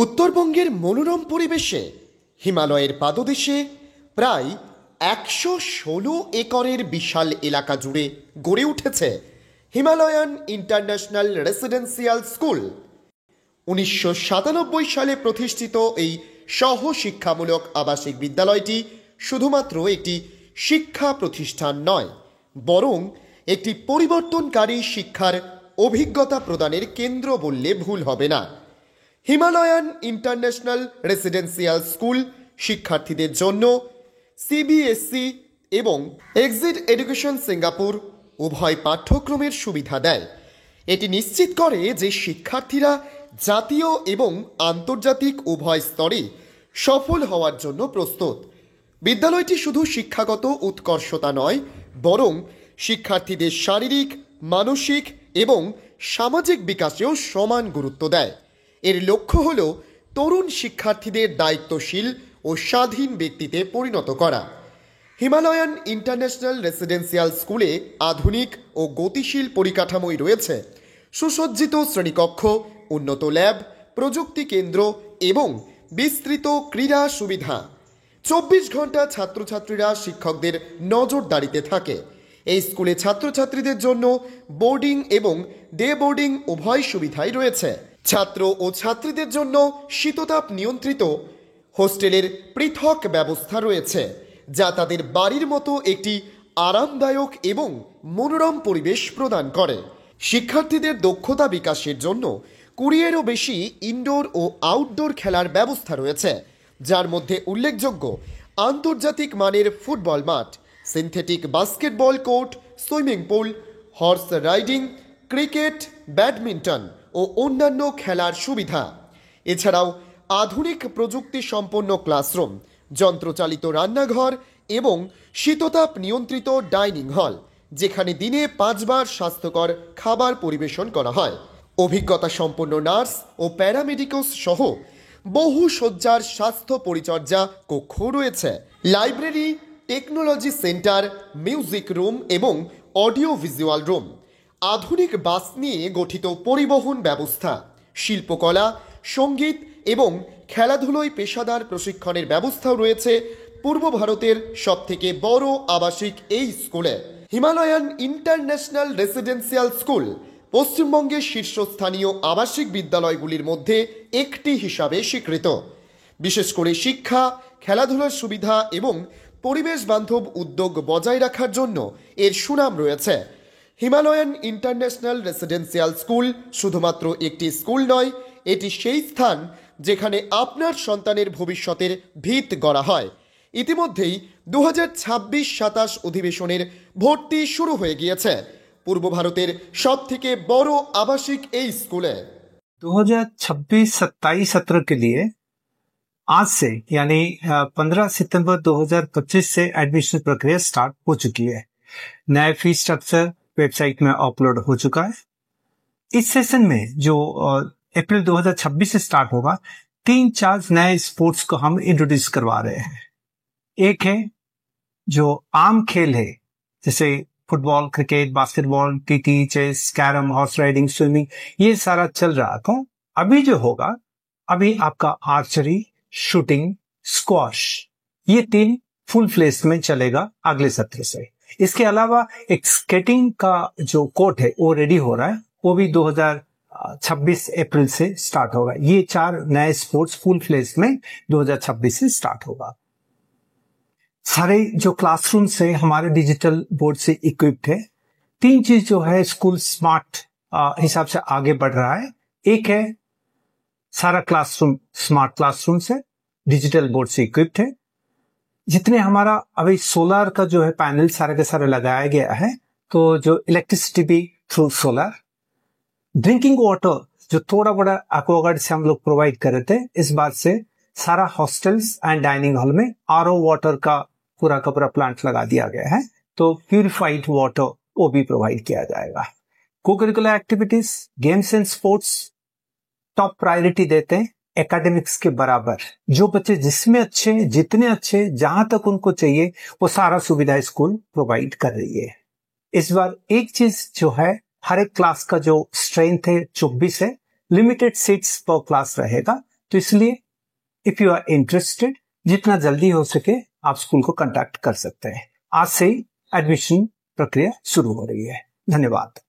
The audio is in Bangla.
উত্তরবঙ্গের মনোরম পরিবেশে হিমালয়ের পাদদেশে প্রায় ১১৬ একরের বিশাল এলাকা জুড়ে গড়ে উঠেছে হিমালয়ান ইন্টারন্যাশনাল রেসিডেন্সিয়াল স্কুল। ১৯৯৭ সালে প্রতিষ্ঠিত এই সহ শিক্ষামূলক আবাসিক বিদ্যালয়টি শুধুমাত্র একটি শিক্ষা প্রতিষ্ঠান নয়, বরং একটি পরিবর্তনকারী শিক্ষার অভিজ্ঞতা প্রদানের কেন্দ্র বললে ভুল হবে না। হিমালয়ান ইন্টারন্যাশনাল রেসিডেন্সিয়াল স্কুল শিক্ষার্থীদের জন্য সিবিএসই এবং এক্সিট এডুকেশন সিঙ্গাপুর উভয় পাঠ্যক্রমের সুবিধা দেয়। এটি নিশ্চিত করে যে শিক্ষার্থীরা জাতীয় এবং আন্তর্জাতিক উভয় স্তরে সফল হওয়ার জন্য প্রস্তুত। বিদ্যালয়টি শুধু শিক্ষাগত উৎকর্ষতা নয়, বরং শিক্ষার্থীদের শারীরিক, মানসিক এবং সামাজিক বিকাশেও সমান গুরুত্ব দেয়। এর লক্ষ্য হল তরুণ শিক্ষার্থীদের দায়িত্বশীল ও স্বাধীন ব্যক্তিতে পরিণত করা। হিমালয়ান ইন্টারন্যাশনাল রেসিডেন্সিয়াল স্কুলে আধুনিক ও গতিশীল পরিকাঠামোই রয়েছে। সুসজ্জিত শ্রেণীকক্ষ, উন্নত ল্যাব, প্রযুক্তি কেন্দ্র এবং বিস্তৃত ক্রীড়া সুবিধা। ২৪ ঘন্টা ছাত্রছাত্রীরা শিক্ষকদের নজরদারিতে থাকে। এই স্কুলে ছাত্রছাত্রীদের জন্য বোর্ডিং এবং ডে বোর্ডিং উভয় সুবিধাই রয়েছে। ছাত্র ও ছাত্রীদের জন্য শীততাপ নিয়ন্ত্রিত হোস্টেলের পৃথক ব্যবস্থা রয়েছে, যা তাদের বাড়ির মতো একটি আরামদায়ক এবং মনোরম পরিবেশ প্রদান করে। শিক্ষার্থীদের দক্ষতা বিকাশের জন্য ২০-এরও বেশি ইনডোর ও আউটডোর খেলার ব্যবস্থা রয়েছে, যার মধ্যে উল্লেখযোগ্য আন্তর্জাতিক মানের ফুটবল মাঠ, synthetic basketball court, swimming pool, horse riding, cricket, badminton ও অন্যান্য খেলার সুবিধা। এছাড়াও আধুনিক প্রযুক্তি সম্পন্ন ক্লাসরুম, যন্ত্রচালিত রান্নাঘর এবং শীততাপ নিয়ন্ত্রিত ডাইনিং হল, যেখানে দিনে ৫ বার স্বাস্থ্যকর খাবার পরিবেশন করা হয়। অভিজ্ঞতা সম্পন্ন নার্স ও প্যারামেডিকস সহ বহু শয্যার স্বাস্থ্য পরিচর্যা কক্ষ রয়েছে। Library, technology centre, music room এবং অডিও ভিজুয়াল রুম, আধুনিক বাস নিয়ে গঠিত পরিবহন ব্যবস্থা, শিল্পকলা, সঙ্গীত এবং খেলাধুলোয় পেশাদার প্রশিক্ষণের ব্যবস্থাও রয়েছে। পূর্ব ভারতের সবথেকে বড় আবাসিক এই স্কুলে হিমালয়ান ইন্টারন্যাশনাল রেসিডেন্সিয়াল স্কুল পশ্চিমবঙ্গের শীর্ষস্থানীয় আবাসিক বিদ্যালয়গুলির মধ্যে একটি হিসাবে স্বীকৃত। বিশেষ করে শিক্ষা, খেলাধুলার সুবিধা এবং পরিবেশ বান্ধব উদ্যোগ বজায় রাখার জন্য এর সুনাম রয়েছে। হিমালয়ান ইন্টারন্যাশনাল রেসিডেন্সিয়াল স্কুল শুধুমাত্র একটি স্কুল নয়, এটি সেই স্থান যেখানে আপনার সন্তানের ভবিষ্যতের ভিত গড়া হয়। ইতিমধ্যেই ২০২৬-২৭ অধিবেশনের ভর্তি শুরু হয়ে গিয়েছে পূর্ব ভারতের সবথেকে বড় আবাসিক এই স্কুলে। 2026-27 सत्र के लिए आज से यानी 15 सितंबर 2025 से एडमिशन प्रक्रिया स्टार्ट हो चुकी है। नया फीस स्ट्रक्चर वेबसाइट में अपलोड हो चुका है। इस सेशन में जो अप्रैल 2026 से स्टार्ट होगा, 3-4 नए स्पोर्ट्स को हम इंट्रोड्यूस करवा रहे हैं। एक है जो आम खेल है, जैसे football, cricket, basketball, TT, chess, carrom, horse riding, swimming, ये सारा चल रहा था। अभी जो होगा, अभी आपका आर्चरी, शूटिंग, स्क्वॉश, ये 3 फुल फ्लेस में चलेगा अगले सत्र से। इसके अलावा एक स्केटिंग का जो कोर्ट है वो रेडी हो रहा है, वो भी 2026 अप्रैल से स्टार्ट होगा। ये 4 नए स्पोर्ट्स फुल फ्लेस में 2026 से स्टार्ट होगा। सारे जो क्लासरूम से हमारे डिजिटल बोर्ड से इक्विप्ड है। 3 चीज जो है स्कूल स्मार्ट हिसाब से आगे बढ़ रहा है। एक है सारा क्लासरूम स्मार्ट क्लासरूम से डिजिटल बोर्ड से इक्विप्ड है। जितने हमारा अभी सोलर का जो है पैनल सारे के सारे लगाया गया है, तो जो इलेक्ट्रिसिटी भी थ्रू सोलर। ड्रिंकिंग वाटर जो थोड़ा बड़ा एक्वागार्ड से हम लोग प्रोवाइड कर रहे थे, इस बार से सारा हॉस्टल्स एंड डाइनिंग हॉल में आरओ वाटर का पूरा प्लांट लगा दिया गया है, तो प्यूरिफाइड वाटर वो भी प्रोवाइड किया जाएगा। को curricular activities, games and sports top priority देते हैं एकेडमिक्स के बराबर। जो बच्चे जिसमें अच्छे, जितने अच्छे, जहां तक उनको चाहिए वो सारा सुविधा स्कूल प्रोवाइड कर रही है। इस बार एक चीज जो है, हर एक क्लास का जो स्ट्रेंथ है 24 है, लिमिटेड सीट्स पर क्लास रहेगा। तो इसलिए इफ यू आर इंटरेस्टेड, जितना जल्दी हो सके आप स्कूल को कांटेक्ट कर सकते हैं। आज से ही एडमिशन प्रक्रिया शुरू हो रही है। धन्यवाद।